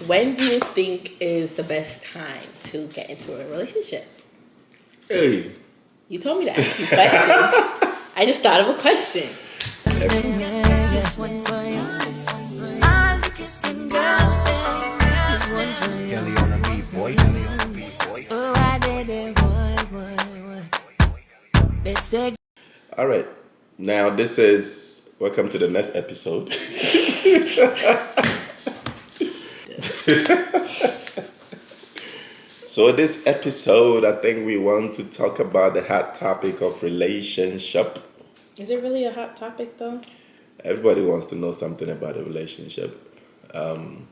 When do you think is the best time to get into a relationship? Hey. You told me to ask you questions. I just thought of a question. Kelly on the beat, boy. Kelly on the beat, boy. All right. Now this is welcome to the next episode. So this episode, I think we want to talk about the hot topic of relationship. Is it really a hot topic though? Everybody wants to know something about a relationship. Drop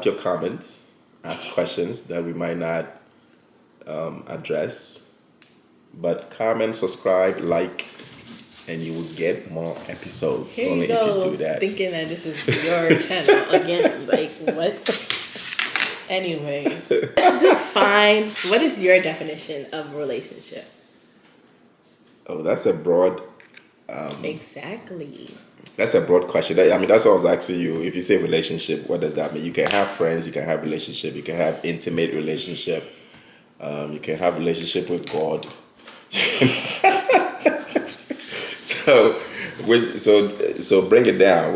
your comments, ask questions that we might not address. But comment, subscribe, like, and you will get more episodes. Here only you go, if you do that. thinking that this is your channel again. Like what? Anyways, let's define. What is your definition of a relationship? Oh, that's a broad. Exactly. That's a broad question. That's what I was asking you. If you say relationship, what does that mean? You can have friends, you can have relationship, you can have intimate relationship, you can have relationship with God. So bring it down.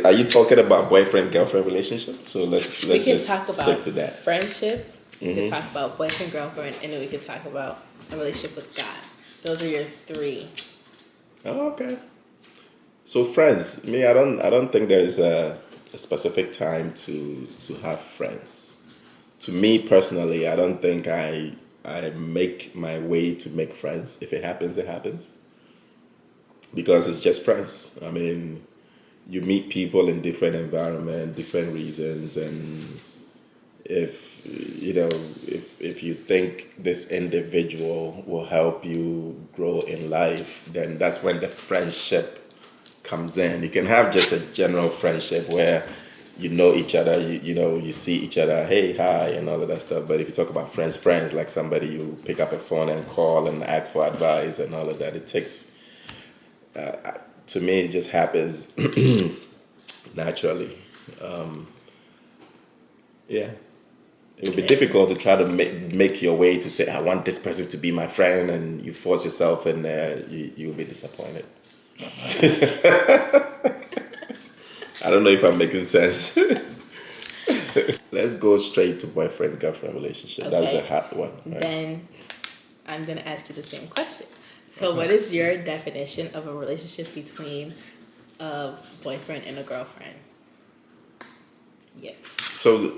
Are you talking about boyfriend girlfriend relationship? So let's We can just talk stick about to that. friendship. We can talk about boyfriend girlfriend, and then we can talk about a relationship with God. Those are your three. Oh, okay. So friends, I don't think there's a specific time to have friends. To me personally, I don't think I make my way to make friends. If it happens, it happens. Because it's just friends. You meet people in different environment, different reasons, and if you think this individual will help you grow in life, then that's when the friendship comes in. You can have just a general friendship where you know each other, you see each other, hey, hi, and all of that stuff. But if you talk about friends, like somebody you pick up a phone and call and ask for advice and all of that, it takes, to me, it just happens naturally. Yeah. It would be difficult to try to make your way to say, I want this person to be my friend, and you force yourself in there, you'll be disappointed. I don't know if I'm making sense. Let's go straight to boyfriend-girlfriend relationship. Okay. That's the hot one. Right? Then I'm going to ask you the same question. So what is your definition of a relationship between a boyfriend and a girlfriend? Yes. So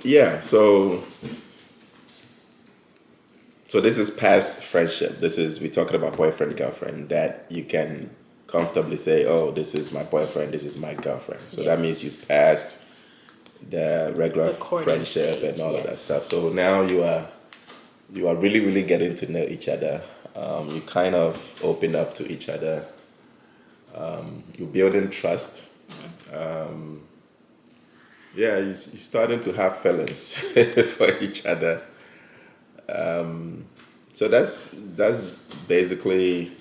this is past friendship. We're talking about boyfriend, girlfriend, that you can comfortably say, oh, this is my boyfriend, this is my girlfriend. So Yes. that means you've passed the regular The courting friendship stage, and all of that yes. stuff. So now you are really, really getting to know each other. You kind of open up to each other. You're building trust. You're starting to have feelings for each other. So that's basically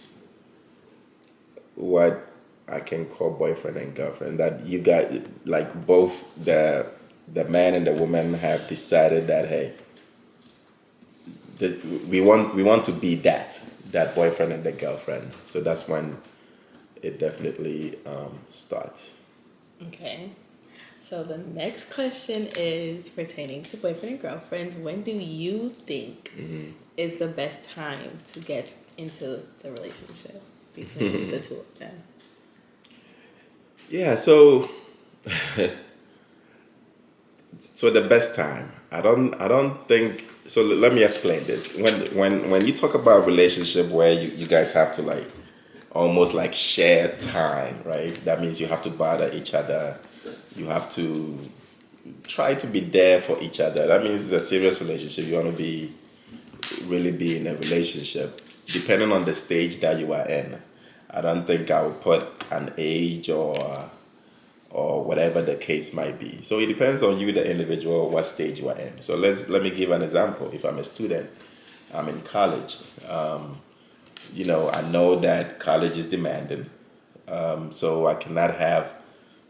what I can call boyfriend and girlfriend. That you got, like, both the man and the woman have decided that, hey, we want to be that boyfriend and the girlfriend. So that's when it definitely starts. Okay. So the next question is pertaining to boyfriend and girlfriends. When do you think is the best time to get into the relationship between the two of them? Yeah, so the best time. I don't think so. Let me explain this. When you talk about relationship where you guys have to, like, almost like share time, right? That means you have to bother each other. You have to try to be there for each other. That means it's a serious relationship. You want to really be in a relationship, depending on the stage that you are in. I don't think I would put an age or whatever the case might be. So it depends on you, the individual, what stage you are in. So let me give an example. If I'm a student, I'm in college. I know that college is demanding. So I cannot have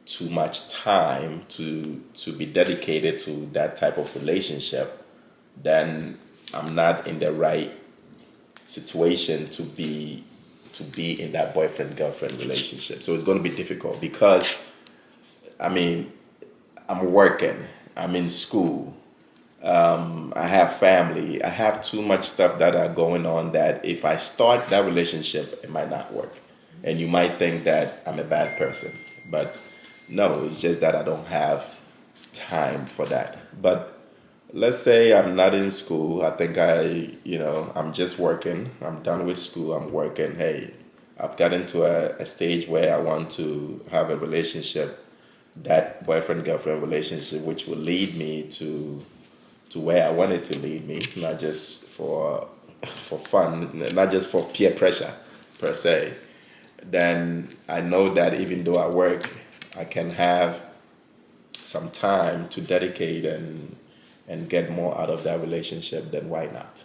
too much time to be dedicated to that type of relationship, then I'm not in the right situation to be in that boyfriend girlfriend relationship. So it's going to be difficult because I mean I'm working, I'm in school, I have family, I have too much stuff that are going on that if I start that relationship, it might not work. And you might think that I'm a bad person, but no, it's just that I don't have time for that. But let's say I'm not in school. I think I'm just working. I'm done with school. I'm working. Hey, I've gotten to a stage where I want to have a relationship, that boyfriend girlfriend relationship, which will lead me to where I want it to lead me, not just for fun, not just for peer pressure per se. Then I know that even though I work, I can have some time to dedicate and get more out of that relationship, then why not?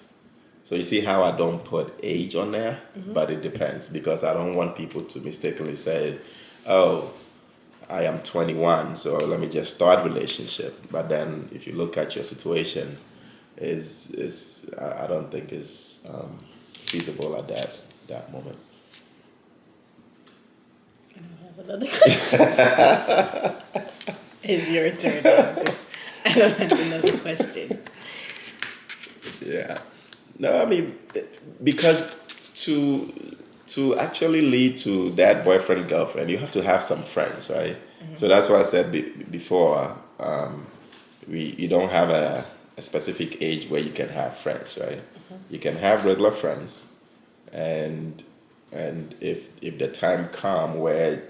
So you see how I don't put age on there, but it depends because I don't want people to mistakenly say, oh, I am 21, so let me just start relationship. But then if you look at your situation, is I don't think is feasible at that moment. I don't have another question. It's your turn now. I don't have another question. Yeah. No, I mean, because to actually lead to that boyfriend girlfriend, you have to have some friends, right? So that's why I said before, you don't have a specific age where you can have friends, right? You can have regular friends, and if the time come where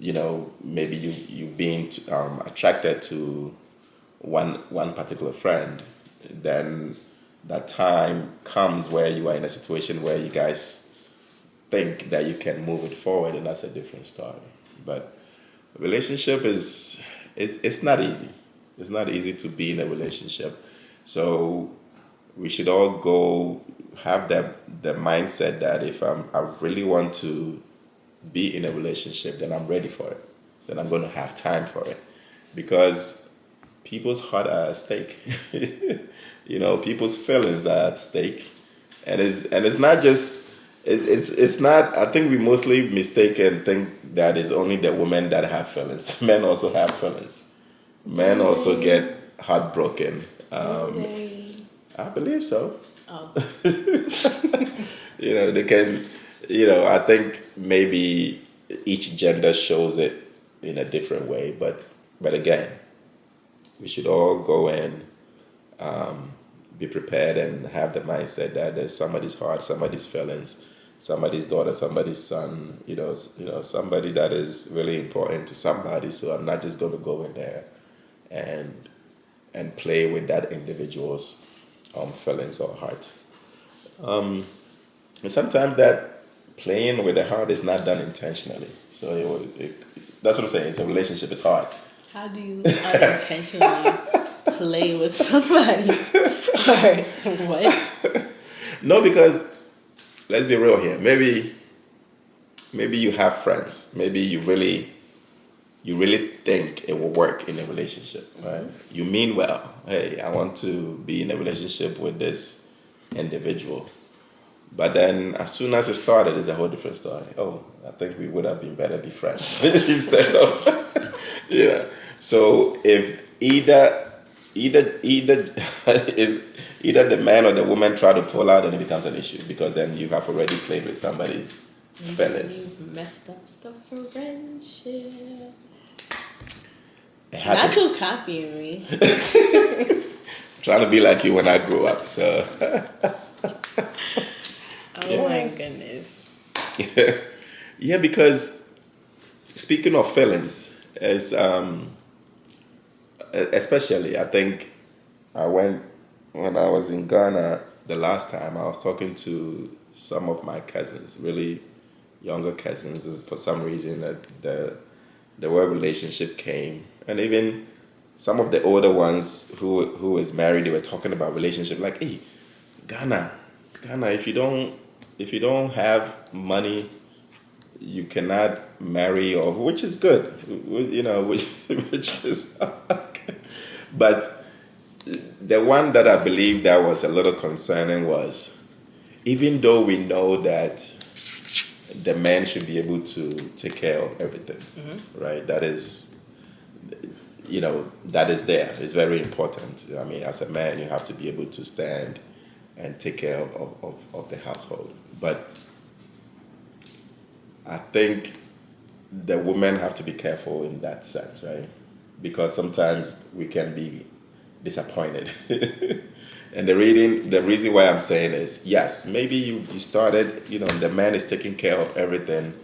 maybe you being attracted to one particular friend, then that time comes where you are in a situation where you guys think that you can move it forward, and that's a different story. But relationship it's not easy. It's not easy to be in a relationship. So we should all go have the mindset that if I really want to be in a relationship, then I'm ready for it. Then I'm going to have time for it, because people's heart are at stake. People's feelings are at stake, and it's not just. It's not. I think we mostly mistake and think that it's only the women that have feelings. Men also have feelings. Men also get heartbroken. I believe so. Oh. They can. I think maybe each gender shows it in a different way, but again, we should all go in, be prepared, and have the mindset that there's somebody's heart, somebody's feelings, somebody's daughter, somebody's son, somebody that is really important to somebody. So I'm not just going to go in there and play with that individual's feelings or heart. And sometimes that playing with the heart is not done intentionally. So that's what I'm saying. It's a relationship. It's hard. How do you unintentionally play with somebody's heart? What? No, because let's be real here. Maybe you have friends. Maybe you really think it will work in a relationship, right? You mean well. Hey, I want to be in a relationship with this individual. But then as soon as it started, it's a whole different story. Oh, I think we would have been better be friends instead of So if either is either the man or the woman try to pull out, then it becomes an issue, because then you have already played with somebody's feelings. You've messed up the friendship. It Not happens. you copying me. Trying to be like you when I grew up. So Oh my goodness. yeah, because speaking of feelings, is especially I think when I was in Ghana the last time, I was talking to some of my cousins, really younger cousins. For some reason, that the word relationship came, and even some of the older ones who was married, they were talking about relationship. Like, hey, Ghana, if you don't have money, you cannot marry, or which is good, which is but the one that I believe that was a little concerning was, even though we know that the man should be able to take care of everything, right? That is, that is there. It's very important. I mean, as a man, you have to be able to stand and take care of the household. But I think the women have to be careful in that sense, right? Because sometimes we can be disappointed. And the reason why I'm saying is, yes, maybe you started, the man is taking care of everything,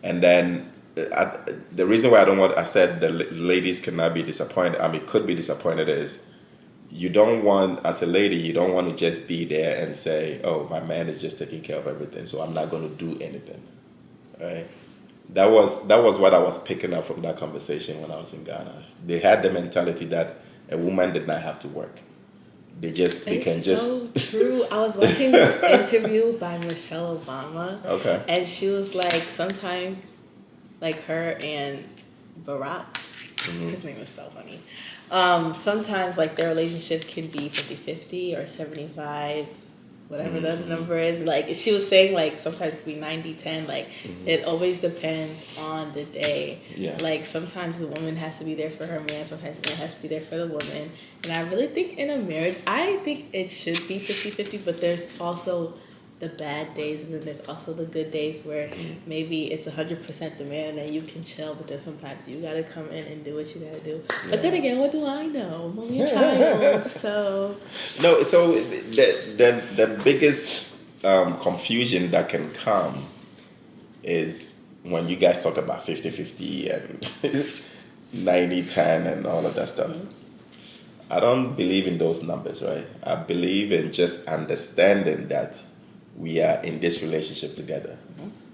and then the reason why I said the ladies cannot be disappointed, could be disappointed, is you don't want, as a lady, you don't want to just be there and say, oh, my man is just taking care of everything, so I'm not going to do anything, right? That was what I was picking up from that conversation when I was in Ghana. They had the mentality that a woman did not have to work. They can just. So true. I was watching this interview by Michelle Obama. Okay. And she was like, sometimes, like her and Barack, his name is so funny. Sometimes like their relationship can be 50-50 or 75, whatever the number is. Like she was saying, like sometimes it could be 90-10. Like it always depends on the day. Yeah. Like sometimes the woman has to be there for her man, sometimes the man has to be there for the woman. And I really think in a marriage, I think it should be 50-50, but there's also the bad days, and then there's also the good days where maybe it's 100% the man and you can chill, but then sometimes you gotta come in and do what you gotta do. But then again, what do I know? I'm only a child, so. No, so the biggest confusion that can come is when you guys talk about 50-50 and 90-10 and all of that stuff. I don't believe in those numbers, right? I believe in just understanding that we are in this relationship together.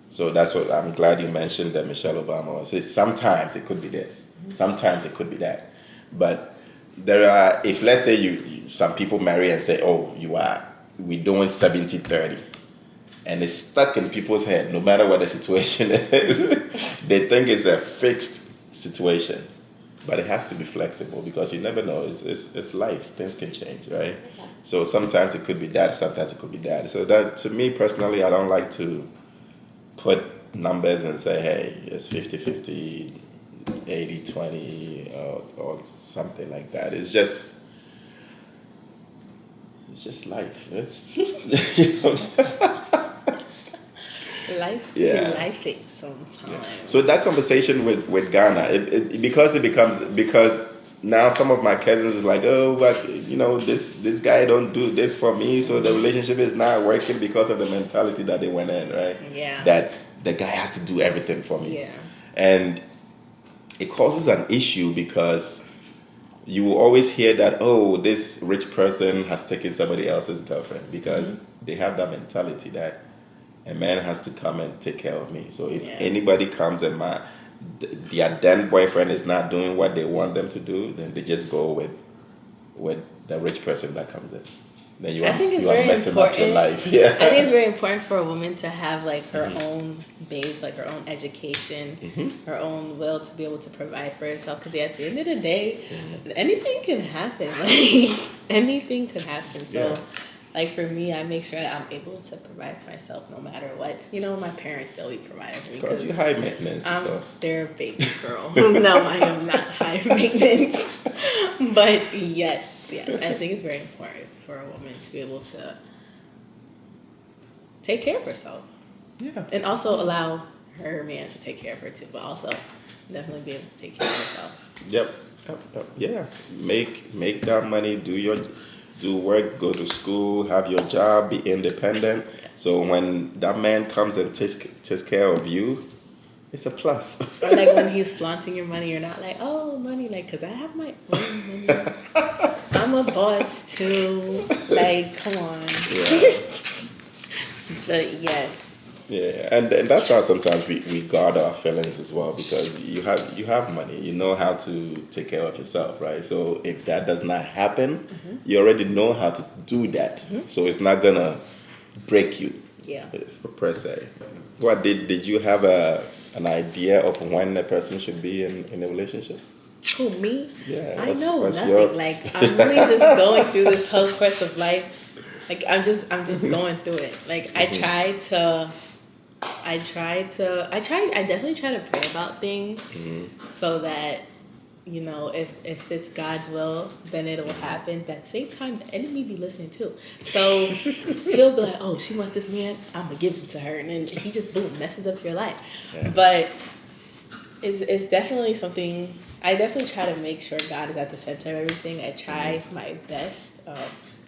So that's what I'm glad you mentioned that Michelle Obama was. Sometimes it could be this, sometimes it could be that. But there are, if let's say you some people marry and say, oh, we're doing 70-30. And it's stuck in people's head, no matter what the situation is. They think it's a fixed situation. But it has to be flexible, because you never know. It's life. Things can change, right? So sometimes it could be that, sometimes it could be that. So that, to me personally, I don't like to put numbers and say, hey, it's 50-50, 80-20, or something like that. It's just life. It's Life Yeah. life it sometimes. So that conversation with Ghana, because now some of my cousins is like, oh, but this guy don't do this for me, so the relationship is not working because of the mentality that they went in, right? Yeah. That the guy has to do everything for me. Yeah. And it causes an issue, because you will always hear that, oh, this rich person has taken somebody else's girlfriend, because they have that mentality that a man has to come and take care of me. So if anybody comes and their then boyfriend is not doing what they want them to do, then they just go with the rich person that comes in. Then you are messing up your life. Yeah. I think it's very important for a woman to have like her own base, like her own education, her own will to be able to provide for herself. Because at the end of the day, anything can happen. Like anything could happen. So. Like for me, I make sure that I'm able to provide for myself no matter what. My parents still be providing for me. Because you're high maintenance. So. They're a baby girl. No, I am not high maintenance. But yes, I think it's very important for a woman to be able to take care of herself. Yeah. And also allow her man to take care of her too, but also definitely be able to take care of herself. Yep. Yeah. Make that money, do work, go to school, have your job, be independent. Yes. So when that man comes and takes care of you, it's a plus. Or like when he's flaunting your money, you're not like, oh, money, like, because I have my own money. I'm a boss too. Like, come on. Yeah. But yes. Yeah, and that's how sometimes we guard our feelings as well, because you have money, you know how to take care of yourself, right? So if that does not happen, you already know how to do that. So it's not gonna break you, Yeah. per se. What did you have an idea of when a person should be in a relationship? Who, me? Yeah, I know what's nothing. your- Like, I'm really just going through this whole course of life. Like, I'm just going through it. Like, I definitely try to pray about things so that, you know, if it's God's will, then it will happen. At the same time, the enemy be listening too. So he'll be like, oh, she wants this man, I'm going to give him to her. And then he just, boom, messes up your life. Yeah. But it's definitely something, I definitely try to make sure God is at the center of everything. I try my best.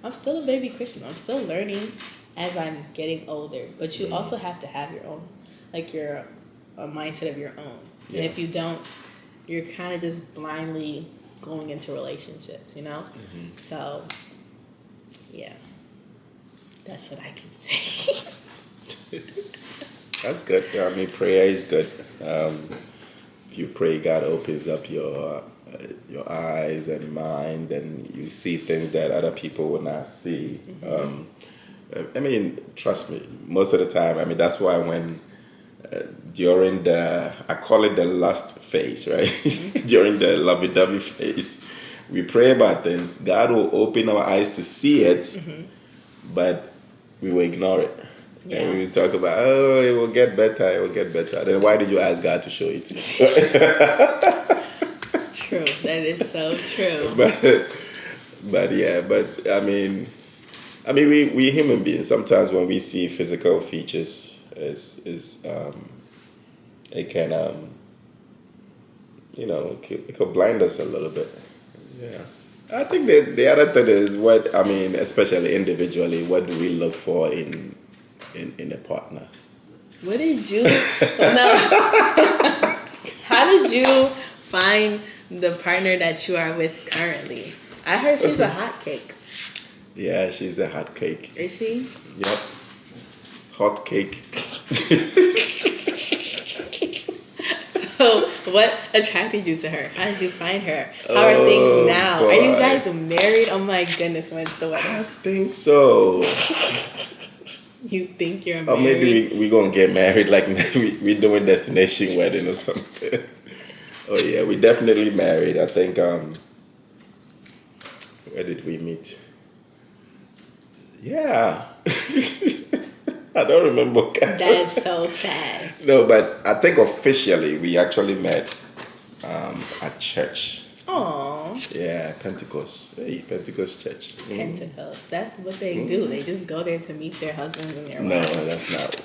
I'm still a baby Christian. I'm still learning as I'm getting older. But you also have to have your own, like a mindset of your own. Yeah. And if you don't, you're kind of just blindly going into relationships, you know? So, yeah. That's what I can say. That's good. I mean, prayer is good. If you pray, God opens up your eyes and mind, and you see things that other people will not see. I mean, trust me. Most of the time, I mean, that's why when during I call it the lust phase, right? During the lovey-dovey phase, we pray about things. God will open our eyes to see it, but we will ignore it. Yeah. And we will talk about, oh, it will get better, it will get better. Then why did you ask God to show it to you? True. That is so true. but I mean, we human beings, sometimes when we see physical features, it can, it could blind us a little bit. Yeah. I think that the other thing is especially individually, what do we look for in a partner? What did you? No. How did you find the partner that you are with currently? I heard she's a hot cake. Yeah, she's a hot cake. Is she? Yep. Hot cake. So, what attracted you to her? How did you find her? How are things now? boy. Are you guys married? Oh my goodness, when's the I wedding? think so. You think you're married? Or maybe we gonna get married, like we doing destination wedding or something. Oh yeah, we definitely married. I think where did we meet? Yeah. I don't remember. That's so sad. No, but I think officially we actually met at church. Aww. Yeah, Pentecost. Hey, Pentecost Church. Pentecost. That's what they do. They just go there to meet their husbands and their No, wives. that's not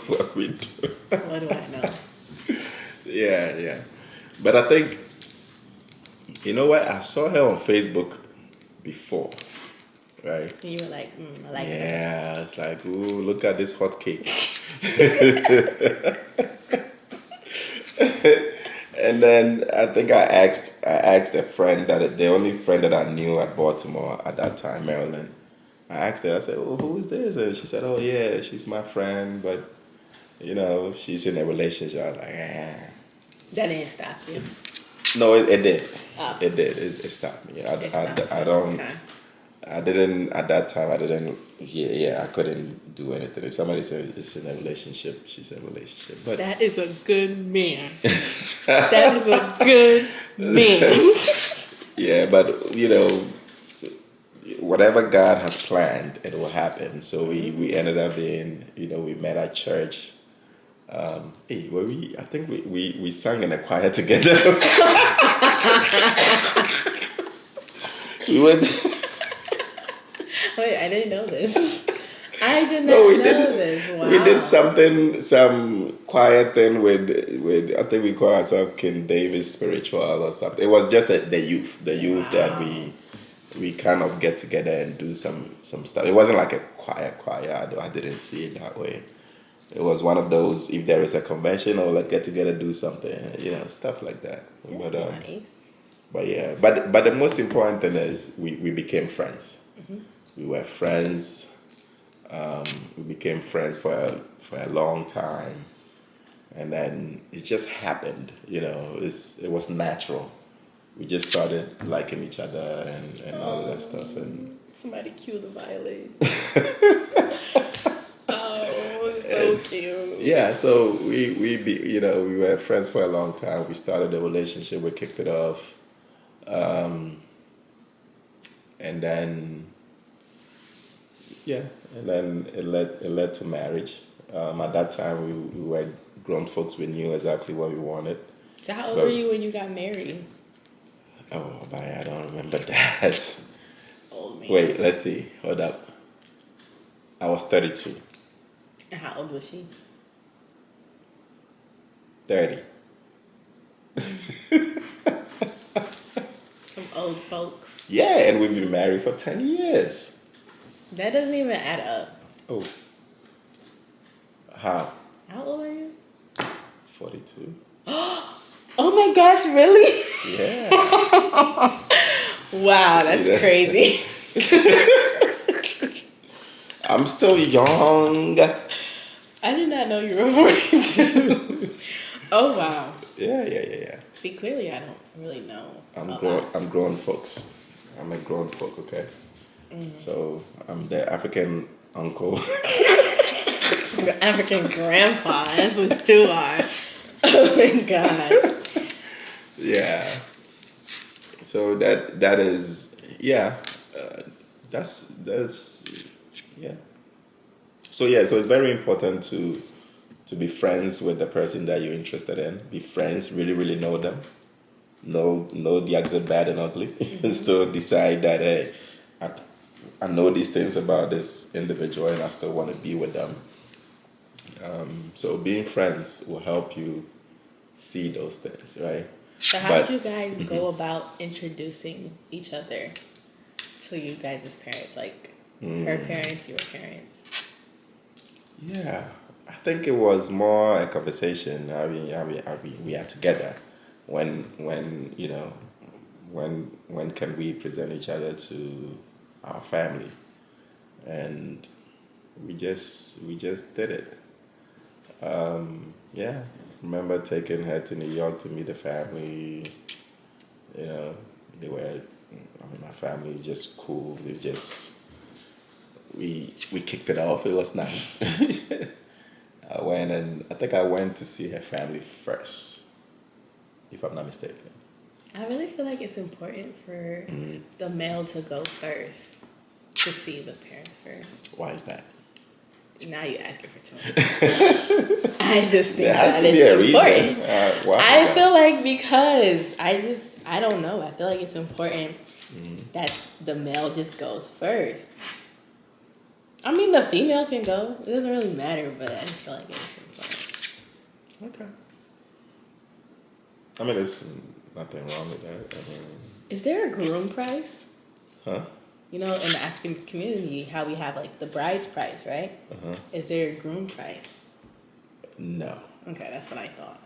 what we do. What do I know? Yeah. But I think, you know what? I saw her on Facebook before, right? And you were like, I like that. Yeah, it's like, ooh, look at this hot cake. And then I think I asked a friend, the only friend that I knew at Baltimore at that time, Maryland. I asked her, I said, oh, who is this? And she said, oh yeah, she's my friend, but she's in a relationship. I was like, That didn't stop you. No, it did. Oh. It did. It stopped me. It stopped I you. don't. Okay. I didn't at that time. I didn't. Yeah. I couldn't do anything. If somebody said it's in a relationship, she's in a relationship. But That is a good man. That is a good man. yeah, but whatever God has planned, it will happen. So we ended up being. We met at church. I think we sang in a choir together. We went. Wait, I didn't know this. I did not No, we know did. this. Wow. We did some quiet thing with I think we call ourselves King David Spiritual or something. It was just the youth that we kind of get together and do some stuff. It wasn't like a choir. I didn't see it that way. It was one of those, if there is a convention or let's get together, do something, stuff like that. That's nice. But yeah, but the most important thing is we became friends. Mm-hmm. We were friends. We became friends for a long time, and then it just happened. It was natural. We just started liking each other and all of that stuff. And Somebody cue the violin. Oh, so you. Yeah, so we were friends for a long time. We started a relationship. We kicked it off, and then and then it led to marriage. At that time, we were grown folks. We knew exactly what we wanted. So how old But- were you when you got married? Oh, but I don't remember that. Old man. Wait, let's see. Hold up. I was 32. And how old was she? 30. Some old folks. Yeah, and we've been married for 10 years. That doesn't even add up. Oh. How? How old are you? 42. Oh my gosh, really? Yeah. Wow, that's Yeah. crazy. I'm still young. I did not know you were 42. Oh wow. Yeah. See, clearly I don't really know. I'm a grown. lot. I'm grown folks. I'm a grown folk. Okay. So I'm the African uncle. Your African grandpa. That's what you are. Oh my god. Yeah. So that is that's yeah. So it's very important to be friends with the person that you're interested in. Be friends, really know them. Know their good, bad, and ugly. Still decide that hey, I know these things about this individual and I still want to be with them. So being friends will help you see those things, right? So how But- did you guys go about introducing each other to you guys' parents? Like her parents, your parents. Yeah, I think it was more a conversation. We are together. When can we present each other to our family? And we just did it. Remember taking her to New York to meet the family. My family is just cool. They just we kicked it off. It was nice. I went to see her family first, if I'm not mistaken. I really feel like it's important for the male to go first to see the parents first. Why is that? Now you asking for too much. I just think There has that to be a it's important. reason. Why is I that? feel like because I don't know. I feel like it's important that the male just goes first. I mean, the female can go. It doesn't really matter, but I just feel like it's important. Okay. I mean, there's nothing wrong with that. I mean, Is there a groom price? huh? You know, in the African community, how we have like the bride's price, right? Uh-huh. Is there a groom price? No. Okay, that's what I thought.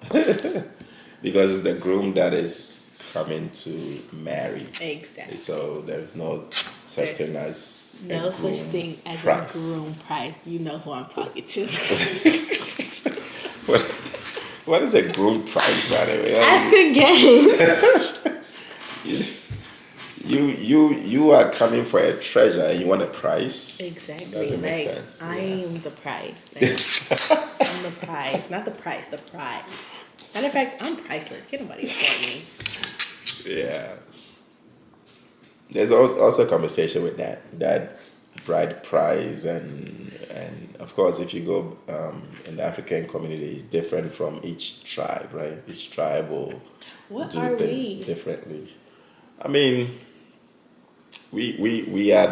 Because it's the groom that is coming to marry. Exactly. So there's no such thing as No a such groom thing as price. a groom price. You know who I'm talking to. What is a groom price, by the way? Ask again. You are coming for a treasure and you want a price? Exactly. Doesn't make Like sense, I yeah. am the price. Like, I'm the price, not the price. The prize. Matter of fact, I'm priceless. Can't nobody afford me. Yeah. There's also a conversation with that bride price and of course if you go in the African community it's different from each tribe, right? Each tribe will What do are things we? differently. I mean, we are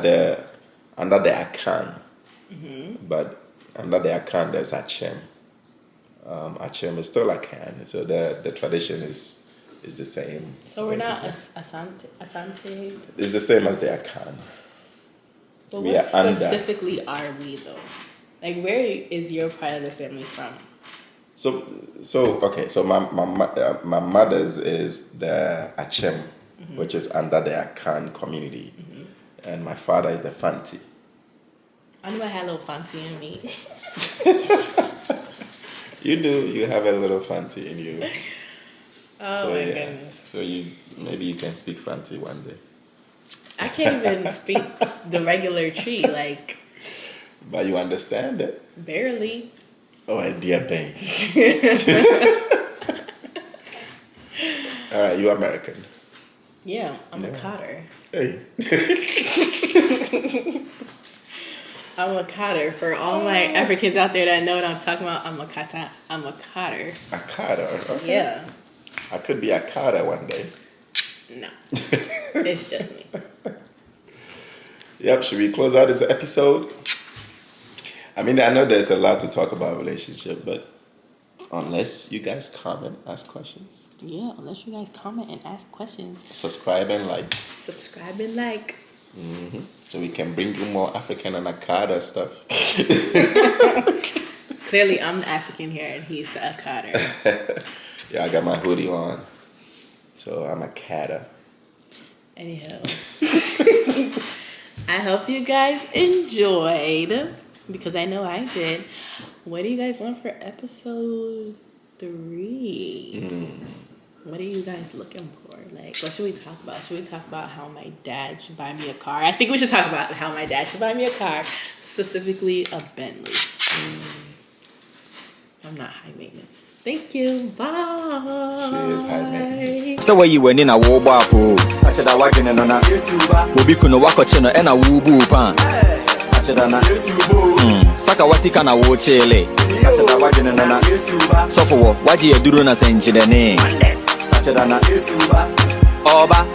under the Akan, but under the Akan there's Achem. Achem is still Akan, so the tradition is the same. So we're not basically. Asante. It's the same as the Akan. But We what are under. specifically are we though? Like, where is your part of the family from? So okay. So my mother's is the Achem, which is under the Akan community, and my father is the Fanti. I knew I had a little fancy in me. You do. You have a little Fanti in you. Oh So, my yeah. goodness. So maybe you can speak Fanti one day. I can't even speak the regular tree, like But you understand it. barely. Oh, a dear bang. All right, you American. Yeah, I'm a Cotter. Hey. I'm a Cotter. For all my Africans out there that know what I'm talking about, I'm a Cotter. I'm a Cotter. A Carter. Okay. Yeah. I could be a Carter one day. No. It's just me. Yep, should we close out this episode? I mean, I know there's a lot to talk about relationship, but unless you guys comment, ask questions, Yeah, unless you guys comment and ask questions. subscribe and like, Subscribe and like. so we can bring you more African and Akada stuff. Clearly, I'm the African here and he's the Cotter. Yeah, I got my hoodie on, so I'm a Kata. Anyhow. I hope you guys enjoyed, because I know I did. What do you guys want for episode 3? What are you guys looking for? Like, what should we talk about? Should we talk about how my dad should buy me a car? I think we should talk about how my dad should buy me a car, specifically a Bentley. I'm not high maintenance. Thank you. Bye. She is high maintenance. So where you went in a war bapo. Such a wagon and on a will be kuno wako chino and a woo boo pan. Such a dana. Saka wasikana wo chele. Such a wagon and on a so for waji a duruna senji the name. Such a dana. Oba.